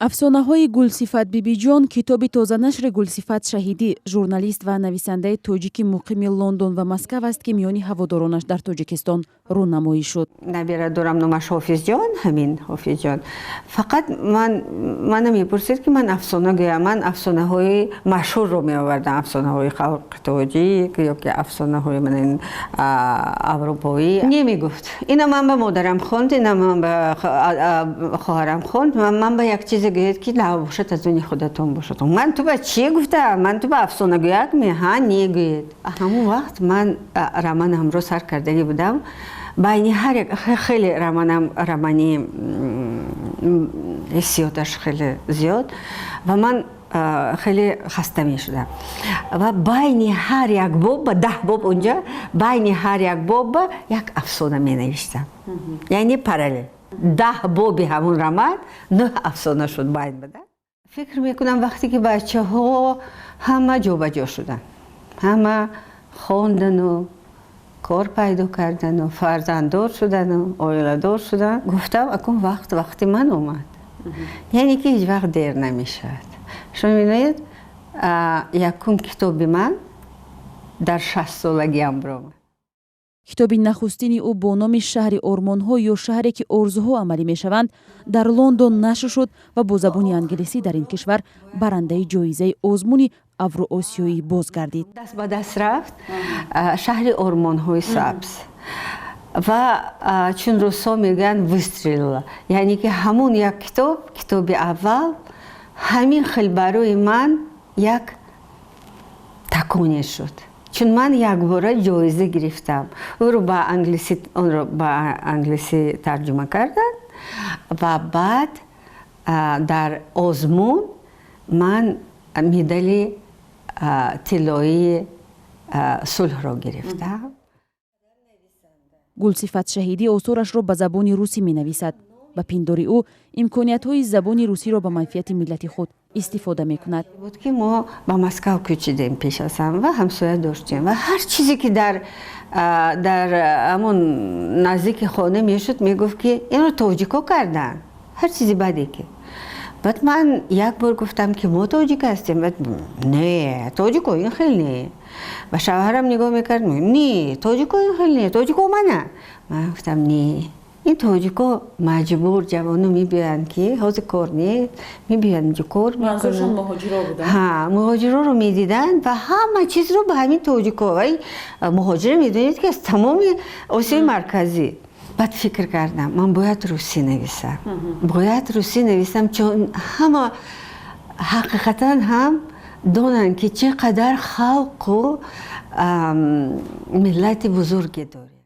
афсонаҳои Гулсифат Бибиҷон китоби тозанашри Гулсифат Шаҳидӣ, журналист ва нависандаи тоҷики муқими Лондон ва Москав аст, ки миёни ҳаводоронаш дар Тоҷикистон рӯнамоӣ шуд. Набира дорам номаш Ҳофизҷон, ҳамин Ҳофизҷон. Фақат манам мепурсид, ки ман афсона гӯям, ман афсонаҳои машҳурро меовардам, афсонаҳои халқи тоҷик ёки афсонаҳои манин аврупоӣ. Немегуфт. Ина ман ба модарам хонд, ина ман ба хоҳарам хонд, ман ба як чизе гӯяд, ки набошад аз уни худатон бошад. Ман ту ба чӣ гуфтам? Ман ту ба афсона гӯяк меҳа негӯед. Ҳамун вақт ман романамро сар кардагӣ будам. байни ҳар як хеле романи ҳиссиёташ хеле зиёд ва ман хеле хаста мешудам. Ва байни ҳар як боб ба 10 боб унҷа, байни ҳар як боб ба як афсона менавиштам. Яъни параллел. 10 боби ҳамун роман 9 афсона шуд байн ба дар. Фикр мекунам вақте ки бачаҳо ҳама ҷобаҷо шуданд, ҳама хондану кор пайдо кардану фарзанддор шудану оиладор шуданд, гуфтам акун вақти ман омад. Яъне ки ҳеҷ вақт дер намешавад. шумо мебинед якум китоби ман дар 60-солагиам биромад. китоби нахустини ӯ бо номи шаҳри ормонҳо ё шаҳре ки орзуҳо амалӣ мешаванд дар Лондон нашр шуд ва бо забони англисӣ дар ин кишвар барандаи ҷоизаи озмуни авроосиёӣ боз гардид. Даст ба даст рафт шаҳри ормонҳои сабз ва чун русҳо мегӯянд выстрелила, яъне ки ҳамун як китоби аввал ҳамин хел барои ман як таконе шуд. Чун ман якбора ҷоиза гирифтам. Онро ба англисӣ тарҷума карданд ва баъд дар озмун ман медали тиллои сулҳро гирифтам. Гулсифат Шаҳидӣ осорашро ба забони русӣ менависад. ба пиндори ӯ имкониятҳои забони русиро ба манфиати миллати худ истифода мекунад. Буд ки мо ба Москав кӯчидем пеш аз ҳам ва ҳамсоя доштем ва ҳар чизе ки дар ҳамон наздики хона мешуд мегуфт ки инро тоҷико карданд. ҳар чизи баде ки. баъд ман як бор гуфтам ки мо тоҷик ҳастем. Не, тоҷико ин хел не. ба шавҳарам нигоҳ мекард, не, тоҷико ин хел не, тоҷико мана. ман гуфтам не. ин тоҷико маҷбур ҷавоно мебиёянд ки ҳозир кор нест, мебиёянд инҷо кор мекунанд. муҳоҷироро медиданд ва ҳама чизро ба ҳамин тоҷико. вай муҳоҷиро медонед ки аз тамоми осиёи марказӣ. баъд фикр кардам, ман бояд русӣ нависам, чун ҳама ҳақиқатан ҳам донанд ки чӣ қадар халқу миллати бузурге дорем.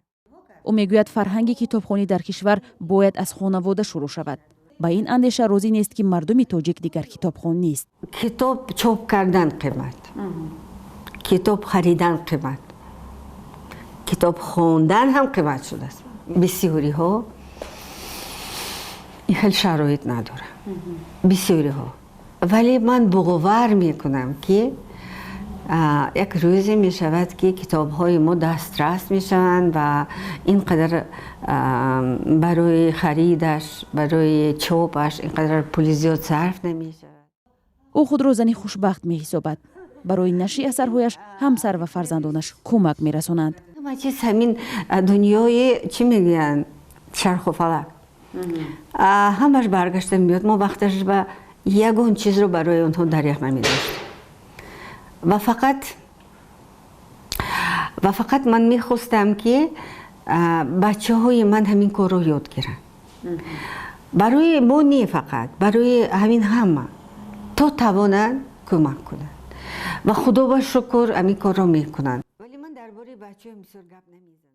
ӯ мегӯяд фарҳанги китобхонӣ дар кишвар бояд аз хонавода шурӯъ шавад. ба ин андеша розӣ нест ки мардуми тоҷик дигар китобхон нест. китоб чоп кардан қимат, китоб харидан қимат, китоб хондан ҳам қимат шудааст. бисёриҳо ин хел шароит надорад. бисёриҳо. вале ман боғовар мекунам ки як рӯзе мешавад ки китобҳои мо дастрас мешаванд ва ин қадар барои харидаш, барои чопаш ин қадар пули зиёд сарф намешавад. ӯ худро зани хушбахт меҳисобад. барои нашри асарҳояш ҳамсар ва фарзандонаш кӯмак мерасонанд. ҳама чиз ҳамин дунёи чӣ мегӯянд чарху фалак ҳамаш баргашта меёд. мо вақташ ба ягон чизро барои онҳо дариқ намедоштем. ва фақат ман мехостам ки бачаҳои ман ҳамин корро ёд гиранд. барои мо не фақат, барои ҳамин ҳама то тавонанд кӯмак кунанд ва худо ба шукр ҳамин корро мекунанд. вале ман дар бораи бачаҳоям бисёр гап намезанам.